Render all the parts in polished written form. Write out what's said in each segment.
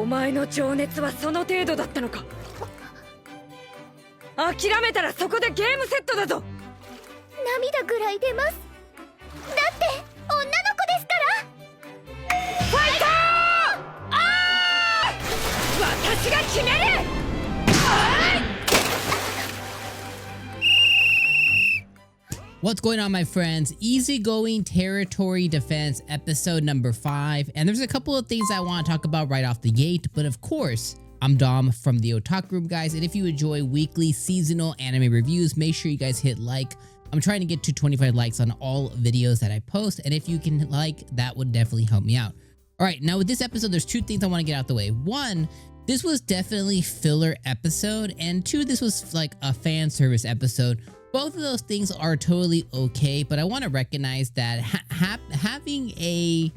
前の情熱はその程度だったのか。諦めたらそこでゲームセットだぞ。涙ぐらい出ます。だって女の子ですから。ファイトー。あー、私が決める。What's going on, my friends? Easygoing Territory Defense episode number 5. And there's a couple of things I want to talk about right off the gate. But of course, I'm Dom from the Otaku Group, guys. And if you enjoy weekly seasonal anime reviews, make sure you guys hit like. I'm trying to get to 25 likes on all videos that I post. And if you can like, that would definitely help me out. All right, now with this episode, there's two things I want to get out the way. One, this was definitely filler episode. And two, this was like a fan service episode. Both of those things are totally okay, but I want to recognize that having a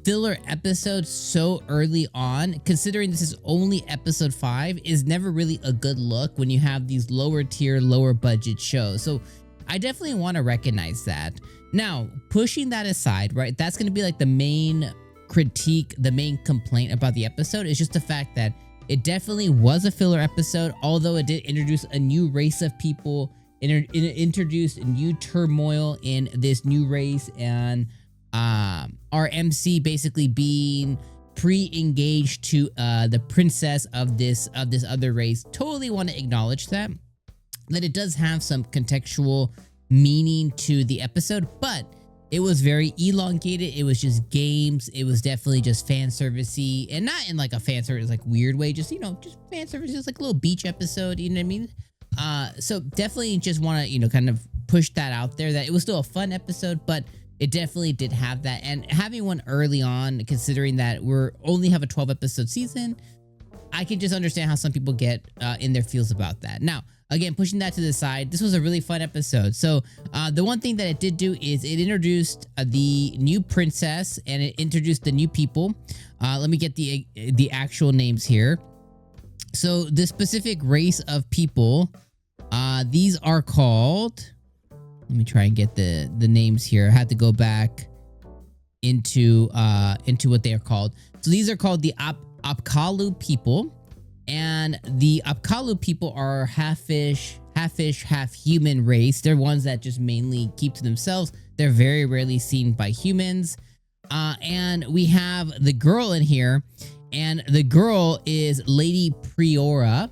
filler episode so early on, considering this is only episode 5, is never really a good look when you have these lower tier, lower budget shows. So I definitely want to recognize that. Now, pushing that aside, right, that's going to be like the main critique, the main complaint about the episode is just the fact that it definitely was a filler episode, although it did introduce a new race of people, introduced new turmoil in this new race, and our MC basically being pre-engaged to the princess of this other race. Totally want to acknowledge that it does have some contextual meaning to the episode, but it was very elongated. It was just games. It was definitely just fan servicey, and not in like a fan service like weird way. Just, you know, just fan service. Just like a little beach episode. You know what I mean? So definitely just want to, you know, kind of push that out there that it was still a fun episode, but it definitely did have that. And having one early on, considering that we're only have a 12 episode season, I can just understand how some people get in their feels about that. Now, again, pushing that to the side, this was a really fun episode. So the one thing that it did do is it introduced the new princess, and it introduced the new people. Let me get the actual names here. So the specific race of people, these are called, let me try and get the names here. I had to go back into what they are called. So these are called the Akcalu people. And the Akcalu people are half fish, half human race. They're ones that just mainly keep to themselves. They're very rarely seen by humans. And we have the girl in here, and the girl is Lady Priora,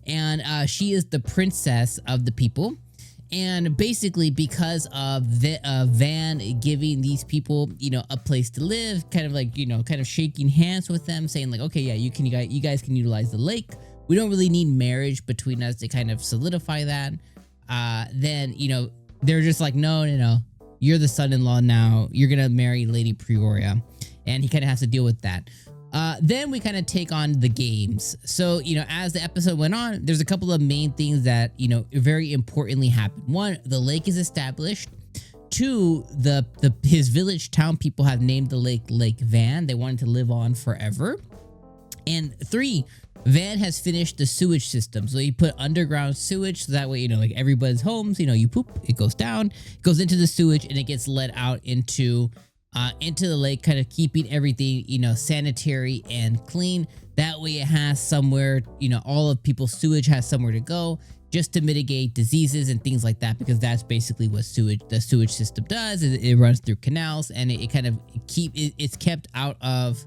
and she is the princess of the people. And basically, because of Van giving these people, you know, a place to live, kind of like, you know, kind of shaking hands with them, saying like, okay, yeah, you guys can utilize the lake. We don't really need marriage between us to kind of solidify that. Then, you know, they're just like, no, you're the son-in-law now. You're gonna marry Lady Priora, and he kind of has to deal with that. Then we kind of take on the games. So, you know, as the episode went on, there's a couple of main things that, you know, very importantly happened. One, the lake is established. Two, his village town people have named the Lake Van. They wanted to live on forever. And three, Van has finished the sewage system. So he put underground sewage, so that way, you know, like everybody's homes, you know, you poop, it goes down, it goes into the sewage, and it gets let out into the lake, kind of keeping everything, you know, sanitary and clean. That way it has somewhere, you know, all of people's sewage has somewhere to go, just to mitigate diseases and things like that, because that's basically what the sewage system does. It runs through canals, and it kind of it's kept out of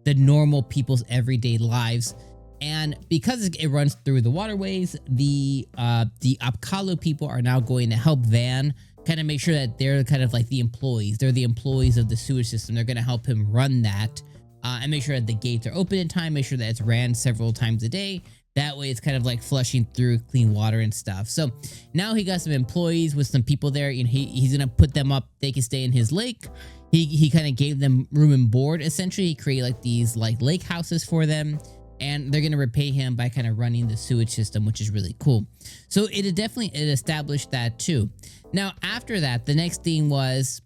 the normal people's everyday lives. And because it runs through the waterways, the Akcalu people are now going to help Van kind of make sure that they're kind of like the employees. They're the employees of the sewage system. They're going to help him run that and make sure that the gates are open in time, make sure that it's ran several times a day. That way it's kind of like flushing through clean water and stuff. So now he got some employees with some people there. You know, he's going to put them up. They can stay in his lake. He kind of gave them room and board. Essentially, he created like these like lake houses for them. And they're going to repay him by kind of running the sewage system, which is really cool. So it established that too. Now, after that, the next thing was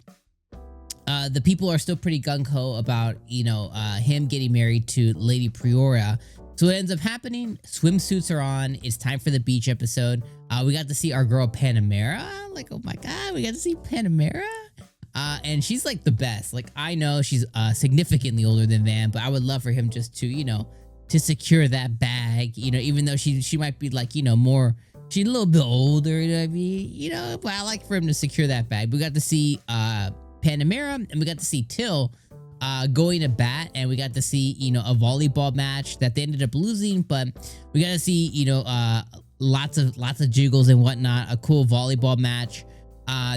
the people are still pretty gung-ho about, you know, him getting married to Lady Priora. So what ends up happening, swimsuits are on. It's time for the beach episode. We got to see our girl Panamera. Like, oh my God, we got to see Panamera. And she's like the best. Like, I know she's significantly older than Van, but I would love for him just to, you know, to secure that bag, you know, even though she might be like, you know, more, she's a little bit older, you know what I mean? You know, but I like for him to secure that bag. We got to see Panamera, and we got to see Till going to bat, and we got to see, you know, a volleyball match that they ended up losing, but we got to see, you know, lots of jiggles and whatnot, a cool volleyball match.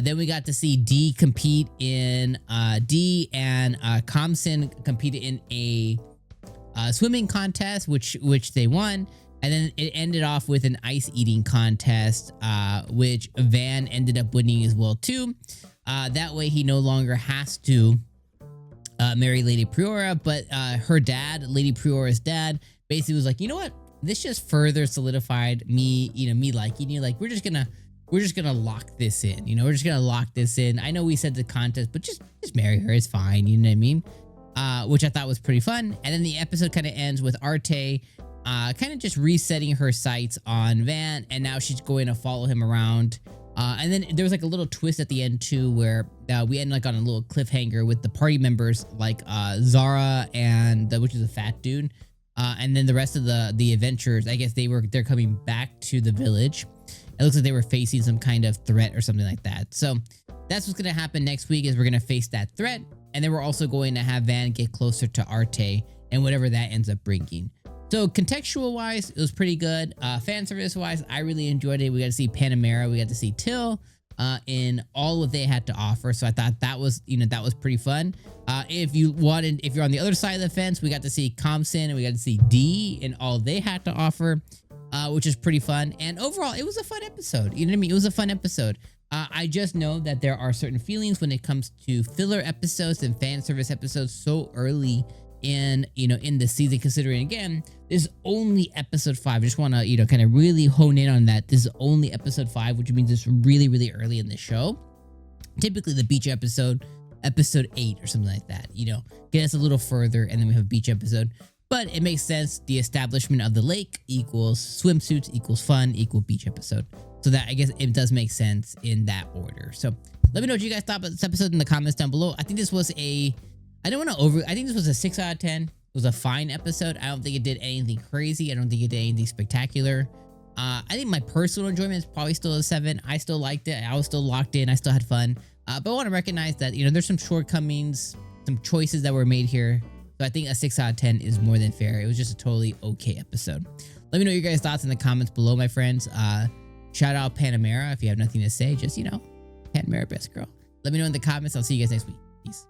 Then we got to see D compete in D and 𝐜𝐚𝐧𝐧𝐞𝐥 competed in a swimming contest, which they won. And then it ended off with an ice eating contest, which Van ended up winning as well too. That way he no longer has to marry Lady Priora, but her dad, Lady Priora's dad, basically was like, you know what? This just further solidified me, you know, me liking you. Like, we're just gonna lock this in, you know, we're just gonna lock this in. I know we said the contest, but just marry her, it's fine, you know what I mean? Which I thought was pretty fun. And then the episode kind of ends with Arte kind of just resetting her sights on Van, and now she's going to follow him around. And then there was like a little twist at the end too, where we end like on a little cliffhanger with the party members like Zara and which is a fat dude, and then the rest of the adventurers. I guess they're coming back to the village. It looks like they were facing some kind of threat or something like that. So that's what's gonna happen next week, is we're gonna face that threat, and then we're also going to have Van get closer to Arte and whatever that ends up bringing. So contextual wise, it was pretty good. Fan service wise, I really enjoyed it. We got to see Panamera, we got to see Till in all of they had to offer. So I thought that was, you know, that was pretty fun. If you're on the other side of the fence, we got to see 𝐜𝐚𝐧𝐧𝐞𝐥 and we got to see D in all they had to offer, which is pretty fun. And overall, it was a fun episode. You know what I mean? It was a fun episode. I just know that there are certain feelings when it comes to filler episodes and fan service episodes so early in, you know, in the season, considering again, this is only episode 5. I just want to, you know, kind of really hone in on that. This is only episode 5, which means it's really, really early in the show. Typically the beach episode 8 or something like that, you know, get us a little further, and then we have a beach episode. But it makes sense. The establishment of the lake equals swimsuits equals fun equal beach episode. So that, I guess it does make sense in that order. So let me know what you guys thought about this episode in the comments down below. I think this was I think this was a 6 out of 10. It was a fine episode. I don't think it did anything crazy. I don't think it did anything spectacular. I think my personal enjoyment is probably still a 7. I still liked it. I was still locked in. I still had fun. But I want to recognize that, you know, there's some shortcomings, some choices that were made here. So I think a 6 out of 10 is more than fair. It was just a totally okay episode. Let me know your guys' thoughts in the comments below, my friends. Shout out Panamera if you have nothing to say. Just, you know, Panamera best girl. Let me know in the comments. I'll see you guys next week. Peace.